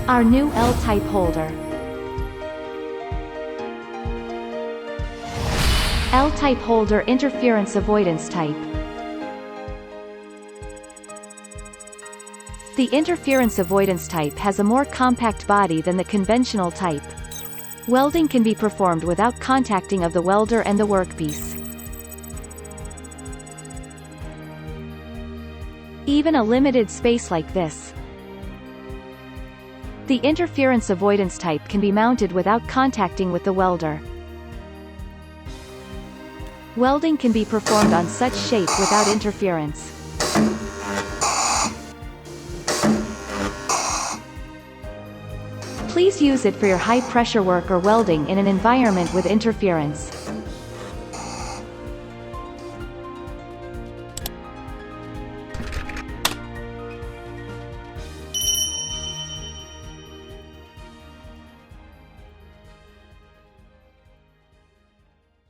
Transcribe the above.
Our new L-type holder. L-type holder interference avoidance type. The interference avoidance type has a more compact body than the conventional type. Welding can be performed without contacting of the welder and the workpiece. Even a limited space like this. The interference avoidance type can be mounted without contacting with the welder. Welding can be performed on such shape without interference. Please use it for your high-pressure work or welding in an environment with interference.